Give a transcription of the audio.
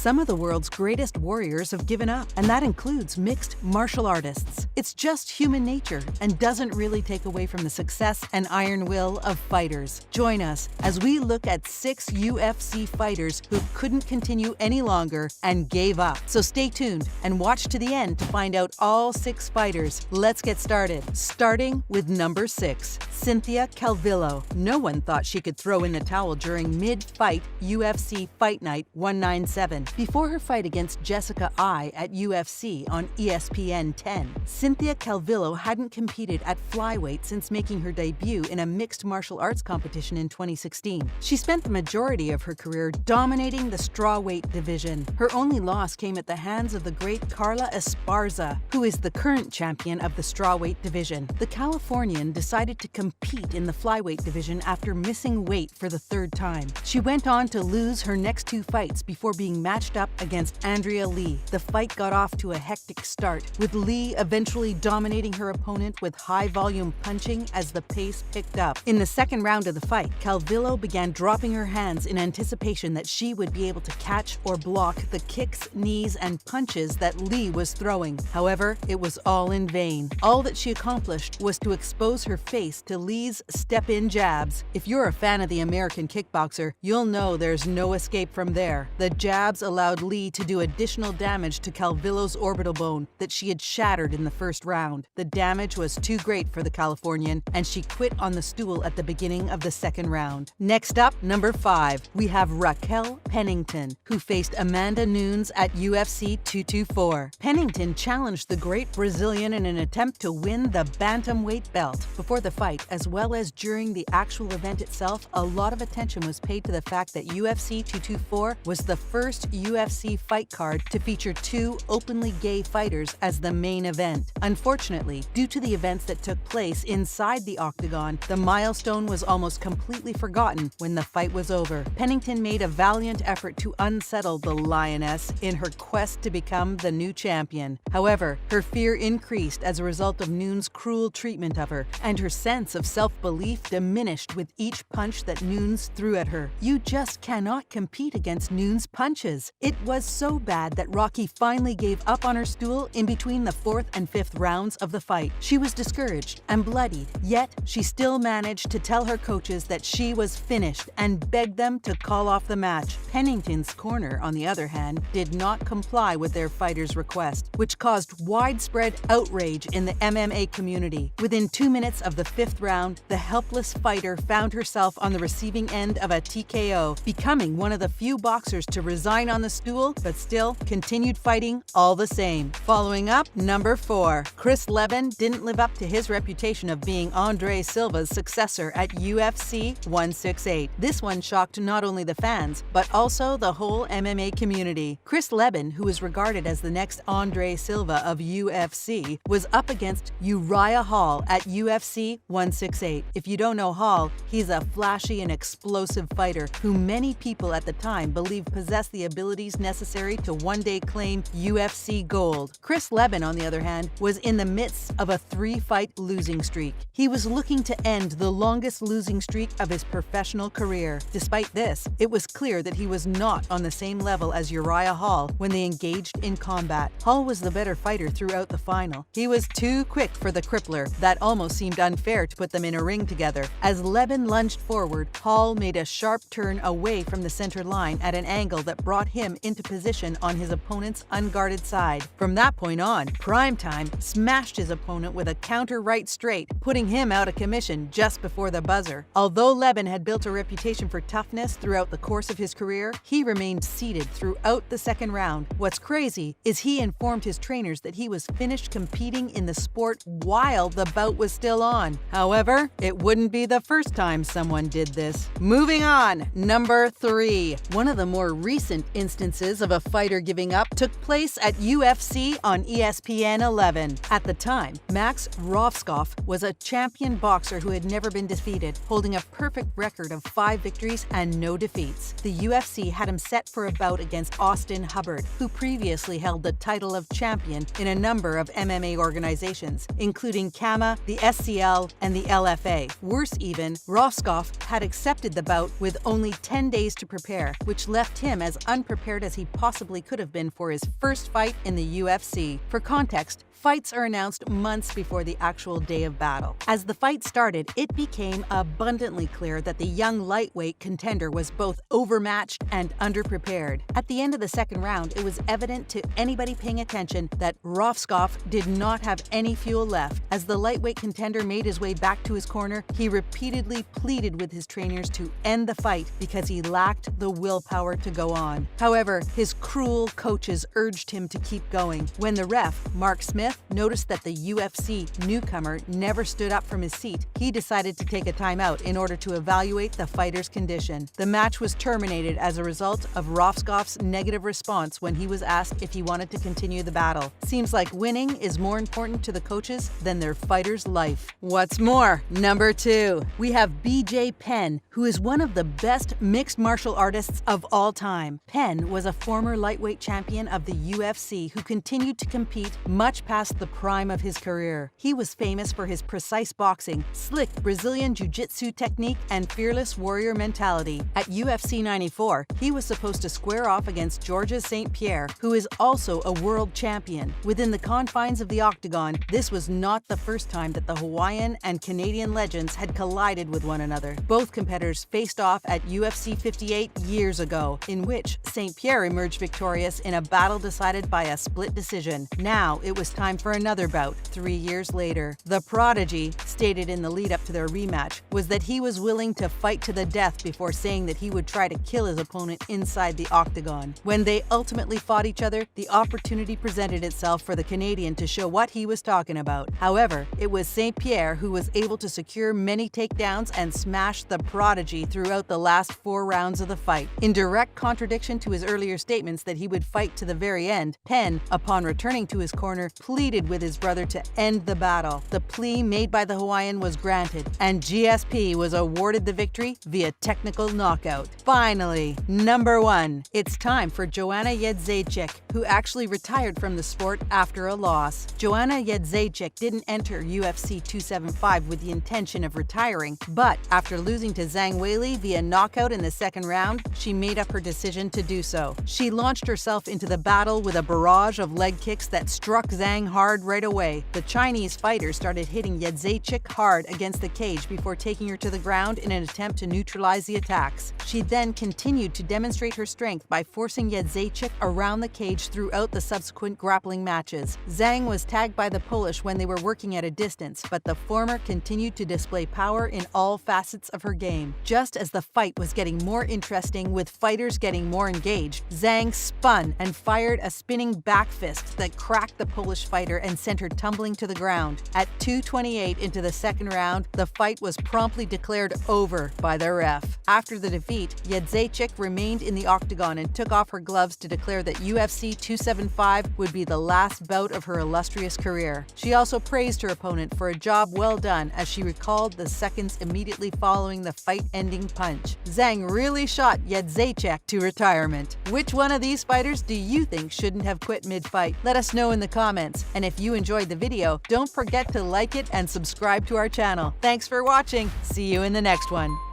Some of the world's greatest warriors have given up, and that includes mixed martial artists. It's just human nature and doesn't really take away from the success and iron will of fighters. Join us as we look at 6 UFC fighters who couldn't continue any longer and gave up. So stay tuned and watch to the end to find out all 6 fighters. Let's get started. Starting with number 6, Cynthia Calvillo. No one thought she could throw in the towel during mid-fight UFC Fight Night 197. Before her fight against Jessica I at UFC on ESPN 10, Cynthia Calvillo hadn't competed at flyweight since making her debut in a mixed martial arts competition in 2016. She spent the majority of her career dominating the strawweight division. Her only loss came at the hands of the great Carla Esparza, who is the current champion of the strawweight division. The Californian decided to compete in the flyweight division after missing weight for the 3rd time. She went on to lose her next 2 fights before being matched up against Andrea Lee. The fight got off to a hectic start, with Lee eventually dominating her opponent with high-volume punching as the pace picked up. In the 2nd round of the fight, Calvillo began dropping her hands in anticipation that she would be able to catch or block the kicks, knees, and punches that Lee was throwing. However, it was all in vain. All that she accomplished was to expose her face to Lee's step-in jabs. If you're a fan of the American kickboxer, you'll know there's no escape from there. The jabs allowed Lee to do additional damage to Calvillo's orbital bone that she had shattered in the 1st round. The damage was too great for the Californian, and she quit on the stool at the beginning of the 2nd round. Next up, number 5, we have Raquel Pennington, who faced Amanda Nunes at UFC 224. Pennington challenged the great Brazilian in an attempt to win the bantamweight belt. Before the fight, as well as during the actual event itself, a lot of attention was paid to the fact that UFC 224 was the first UFC fight card to feature 2 openly gay fighters as the main event. Unfortunately, due to the events that took place inside the octagon, the milestone was almost completely forgotten when the fight was over. Pennington made a valiant effort to unsettle the Lioness in her quest to become the new champion. However, her fear increased as a result of Nunes' cruel treatment of her, and her sense of self-belief diminished with each punch that Nunes threw at her. You just cannot compete against Nunes' punches. It was so bad that Rocky finally gave up on her stool in between the 4th and 5th rounds of the fight. She was discouraged and bloodied, yet she still managed to tell her coaches that she was finished and begged them to call off the match. Pennington's corner, on the other hand, did not comply with their fighter's request, which caused widespread outrage in the MMA community. Within 2 minutes of the 5th round, the helpless fighter found herself on the receiving end of a TKO, becoming one of the few boxers to resign on the stool, but still continued fighting all the same. Following up, number 4, Chris Leben didn't live up to his reputation of being Andre Silva's successor at UFC 168. This one shocked not only the fans, but also the whole MMA community. Chris Leben, who is regarded as the next Andre Silva of UFC, was up against Uriah Hall at UFC 168. If you don't know Hall, he's a flashy and explosive fighter who many people at the time believed possessed the abilities necessary to one day claim UFC gold. Chris Leben, on the other hand, was in the midst of a 3-fight losing streak. He was looking to end the longest losing streak of his professional career. Despite this, it was clear that he was not on the same level as Uriah Hall when they engaged in combat. Hall was the better fighter throughout the final. He was too quick for the crippler. That almost seemed unfair to put them in a ring together. As Leben lunged forward, Hall made a sharp turn away from the center line at an angle that brought him into position on his opponent's unguarded side. From that point on, Primetime smashed his opponent with a counter right straight, putting him out of commission just before the buzzer. Although Leben had built a reputation for toughness throughout the course of his career, he remained seated throughout the 2nd round. What's crazy is he informed his trainers that he was finished competing in the sport while the bout was still on. However, it wouldn't be the first time someone did this. Moving on, number 3. One of the more recent instances of a fighter giving up took place at UFC on ESPN 11. At the time, Max Rovskov was a champion boxer who had never been defeated, holding a perfect record of 5 victories and no defeats. The UFC had him set for a bout against Austin Hubbard, who previously held the title of champion in a number of MMA organizations, including CAMA, the SCL, and the LFA. Worse even, Rovskov had accepted the bout with only 10 days to prepare, which left him as unprepared prepared as he possibly could have been for his first fight in the UFC. For context, fights are announced months before the actual day of battle. As the fight started, it became abundantly clear that the young lightweight contender was both overmatched and underprepared. At the end of the second round, it was evident to anybody paying attention that Rovskov did not have any fuel left. As the lightweight contender made his way back to his corner, he repeatedly pleaded with his trainers to end the fight because he lacked the willpower to go on. However, his cruel coaches urged him to keep going. When the ref, Mark Smith, noticed that the UFC newcomer never stood up from his seat, he decided to take a timeout in order to evaluate the fighter's condition. The match was terminated as a result of Rovskov's negative response when he was asked if he wanted to continue the battle. Seems like winning is more important to the coaches than their fighter's life. What's more, number 2, we have BJ Penn, who is one of the best mixed martial artists of all time. Penn was a former lightweight champion of the UFC who continued to compete much past the prime of his career. He was famous for his precise boxing, slick Brazilian jiu-jitsu technique, and fearless warrior mentality. At UFC 94, he was supposed to square off against Georges St. Pierre, who is also a world champion. Within the confines of the octagon, this was not the first time that the Hawaiian and Canadian legends had collided with one another. Both competitors faced off at UFC 58 years ago, in which St. Pierre emerged victorious in a battle decided by a split decision. Now it was time for another bout 3 years later. The Prodigy stated in the lead-up to their rematch was that he was willing to fight to the death before saying that he would try to kill his opponent inside the octagon. When they ultimately fought each other, the opportunity presented itself for the Canadian to show what he was talking about. However, it was St. Pierre who was able to secure many takedowns and smash the Prodigy throughout the last 4 rounds of the fight. In direct contradiction to his earlier statements that he would fight to the very end, Penn, upon returning to his corner, pleaded with his brother to end the battle. The plea made by the Hawaiian was granted, and GSP was awarded the victory via technical knockout. Finally, number 1, it's time for Joanna Jędrzejczyk, who actually retired from the sport after a loss. Joanna Jędrzejczyk didn't enter UFC 275 with the intention of retiring, but after losing to Zhang Weili via knockout in the second round, she made up her decision to do so. She launched herself into the battle with a barrage of leg kicks that struck Zhang hard right away. The Chinese fighter started hitting Jędrzejczyk hard against the cage before taking her to the ground in an attempt to neutralize the attacks. She then continued to demonstrate her strength by forcing Jędrzejczyk around the cage throughout the subsequent grappling matches. Zhang was tagged by the Polish when they were working at a distance, but the former continued to display power in all facets of her game. Just as the fight was getting more interesting, with fighters getting more engaged, Zhang spun and fired a spinning back fist that cracked the Polish fighter and sent her tumbling to the ground. At 2:28 into the second round, the fight was promptly declared over by the ref. After the defeat, Jędrzejczyk remained in the octagon and took off her gloves to declare that UFC 275 would be the last bout of her illustrious career. She also praised her opponent for a job well done as she recalled the seconds immediately following the fight-ending punch. Zhang really shot Jędrzejczyk to retirement. Which one of these fighters do you think shouldn't have quit mid-fight? Let us know in the comments. And if you enjoyed the video, don't forget to like it and subscribe to our channel. Thanks for watching. See you in the next one.